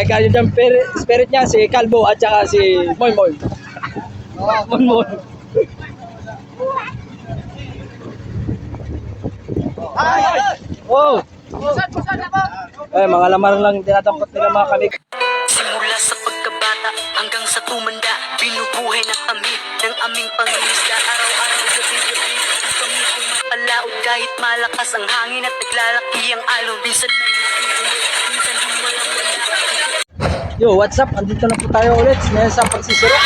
Kaya yung spirit niya, si Calvo at saka si Moy Moy. Moy Moy. Oh! Mga lamar lang dinadampot nila mga kamig. Simula sa pagkabata hanggang sa tumanda, binubuhay na kami ng aming pangingisda. Araw-araw, gabi-gabi, kami pumapalaot kahit malakas ang hangin at naglalaki ang alon. Minsan may nakiulit, minsan din walang-wala. Yo, what's up? Andito na po tayo ulit ngayon sa pagsisiro.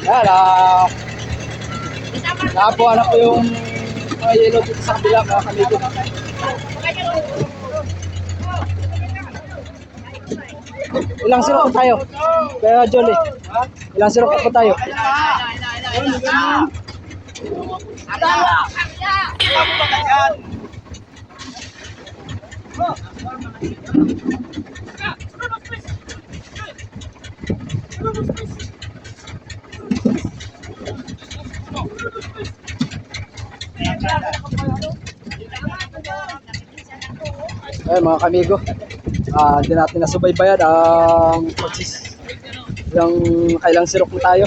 Yan, nakapuha na po yung mga yellow dito sa kabila mga kamigo. Ilang sirok po tayo? Kaya Jolly, ilang sirok po tayo? Ay mga kamigo, hindi natin nasubaybayan ang yung kailang sirok na tayo.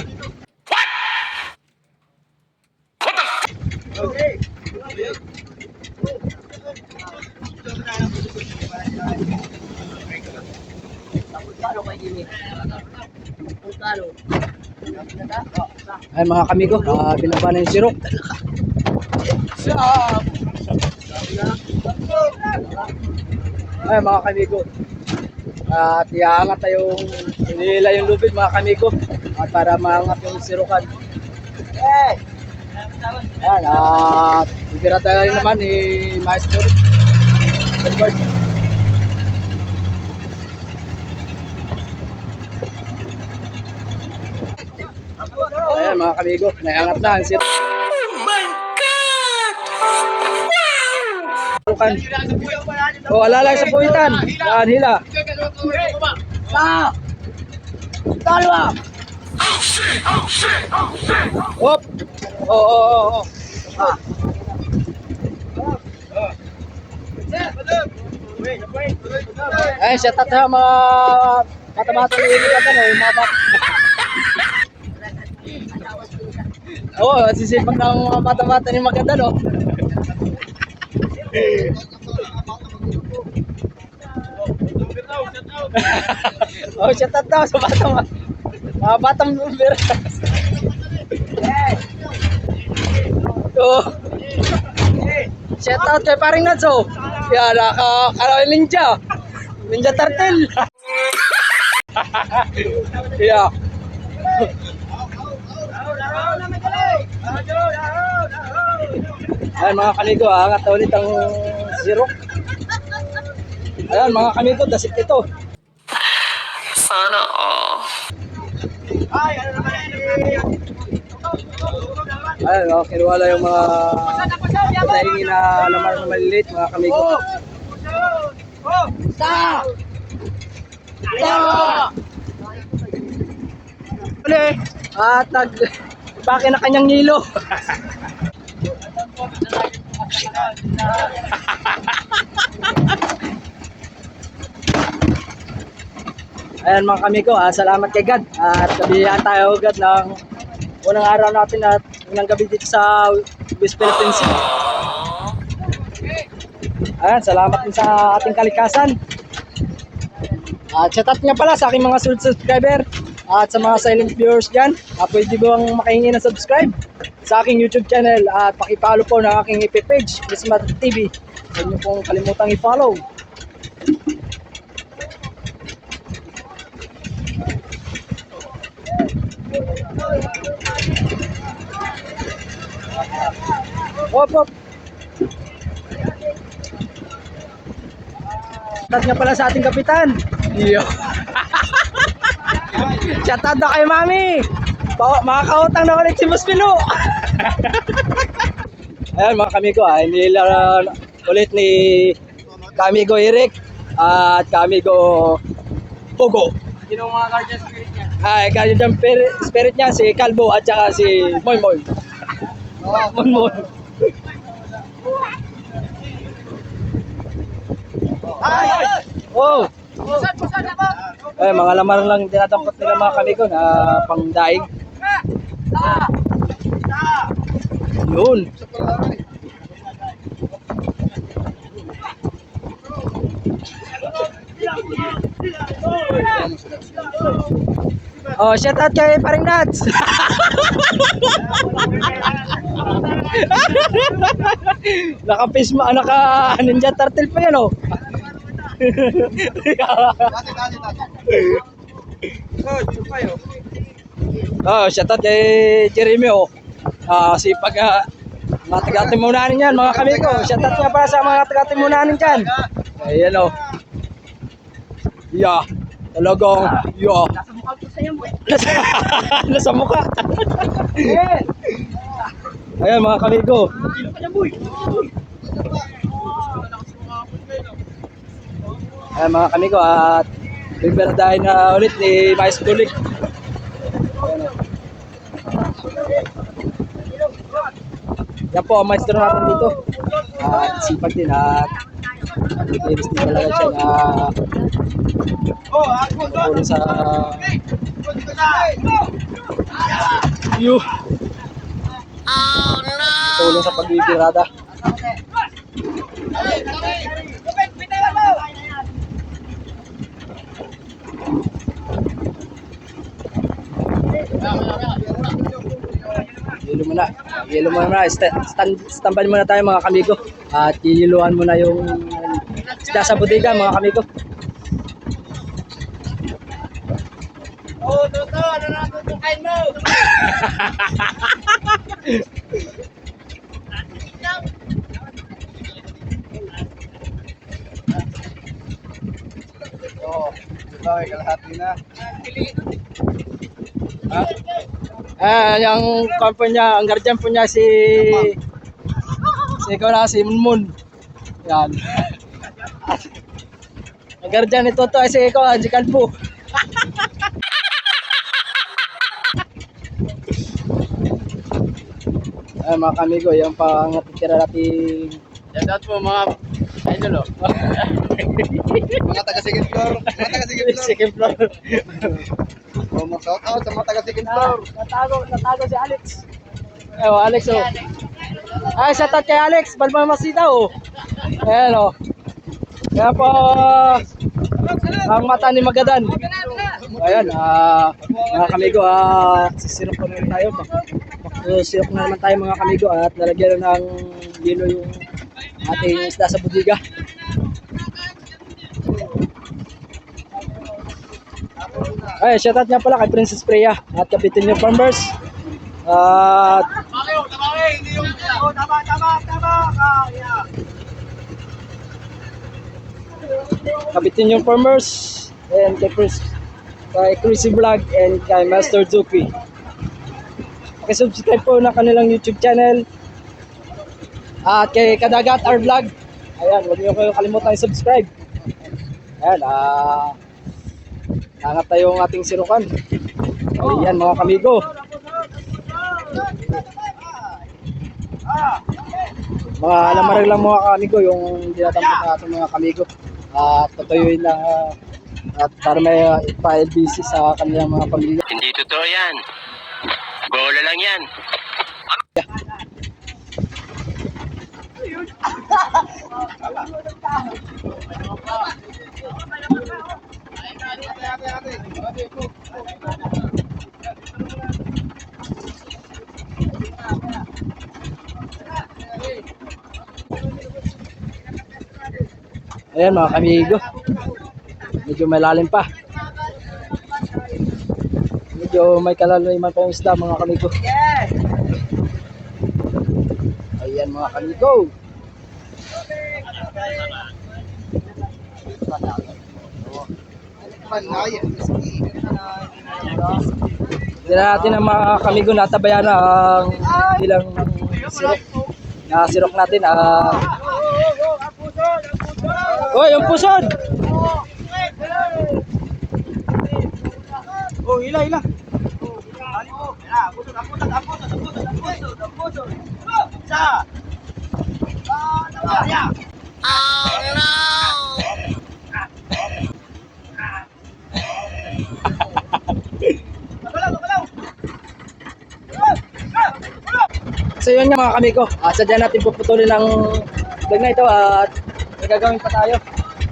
Ay mga kamigo, binaba na yung sirok. Ay mga kamigo, at iaangat tayong hinihila yung lubid mga kamigo at para maangat yung sirukan. Ayan, at bibira tayo naman ni Maestro Edward. Ayan mga kamigo, naiangat na ang sirukan. Oh, alalay sa puwitan. Yan, hila. Dalawa. Hop. Oh. Ay, shout out sa mga mata-mata ng ilitan, yung mga oh, sisipag ng mga mata-mata ni maganda, no? Oh, shout out daw sa batang bumbira. Oh. Shout out kay paring Natso. Yan, ninja. Ninja Turtle. Yeah. Ayan mga kamigo, angat na ulit ang sirok. Ayan mga kamigo, dasik ito. Sana all. Ayan, kinuwala yung mga patahingi na lamar na maliliit mga kamigo. At baki na kanyang nilo. Ayan mga kamigo, salamat kay God at kabihan tayo God ng unang araw natin at unang gabi dito sa West Philippine Sea. Ayan, salamat din sa ating kalikasan. At shout out nga pala sa aking mga subscriber at sa mga silent viewers dyan. Pwede mo ang makahingi ng subscribe sa aking YouTube channel at pakipollow po ng aking FB page, Bismat TV. Huwag niyo pong kalimutang i-follow. Hop. Shout nga pala sa ating kapitan. Iyo. Shout out na kay Mami. Makakautang na ulit si Muspino. Ayan mga kamigo, nila ulit ni Kamigo Eric at Kamigo Hugo. Sino mga guardian spirit niya? Ay, guardian spirit niya si Calvo at saka si Moy Moy. Moy Moy. Oh. Eh, mga lamar lang dinadampot nila mga kamigo na pangdaing. Yun. Oh, shout out kay Paring Nats. Naka Ninja Turtle pa yan oh. Oh, shout out kay Jeremy oh. Sipag mga taga-timunanin yan mga kamigo. Shout out nga para sa mga taga-timunanin dyan. Ayan oh. Yeah. Talagang, yeah. Nasa mukha. Ayan mga kamigo. Ayan mga kamigo at bibiradahin na ulit ni Vice Bulik. Yan po ang maestro natin dito. At sipag din at nag-iris din talaga siya na tulong sa tulong sa pagbibirada. Yelo muna. Standby muna tayo mga kamigo. At yiluan muna yung isda sa bodega mga kamigo. Oh, Toto, ano na tutukain mo? Oo, ito ay kalahati na. Yung kampo niya, ang guardian po niya si ikaw na si Munmun. Yan. Ang guardian nito to ay si ikaw, si Kalpo. Ay mga kamigo, yung pang natitira natin. Shout out po mga idol oh. Mga taga second floor. Mga taga second floor. Second floor. Oh, mag-shout out sa mga taga second floor. Natago si Alex. Oh, Alex oh. Ay, shout out kay Alex, Balbang Masita oh. Ayan oh. Kaya po ang mata ni Magadan. Ayan, mga kamigo, sisirap po naman tayo. Sisirap na naman tayo mga kamigo at nalagyan na ng yelo yung ating isda sa bodega. Ay, shoutout nga pala kay Princess Freya at Kapitin yung Farmers. At Kapitin yung Farmers and kay Chrissy Vlog and kay Master Zuki. Subscribe po na kanilang YouTube channel at kay Kadagat Our Vlog. Ayan, huwag niyo kayo kalimutan i-subscribe. Ayan, hangat tayo ang ating sirukan. Ayan mga kamigo. Mga alamarag lang mga kamigo yung dinatampot na ating mga kamigo. At patuyuin lang at para may pa-LBC sa kanilang mga pamilya. Hindi totoo yan. Bola lang yan. Ayan mga kamigo. Medyo malalim pa. Medyo may kalaliman pa yung isda mga kamigo. Ayan mga kamigo. Hindi na natin ang mga kamigo natabayan na ang ilang sirok. Na sirok natin. Oh, yung pusod! Oh, ila, ila. Bali mo. Yan, pusod. Isa. Dalawa. Yan. Galaw. So yun nga mga kami ko. Sadya natin puputulin ang vlog na ito at may gagawin pa tayo.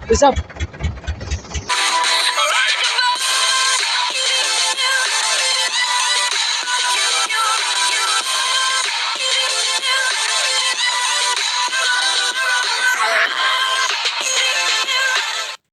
Peace out.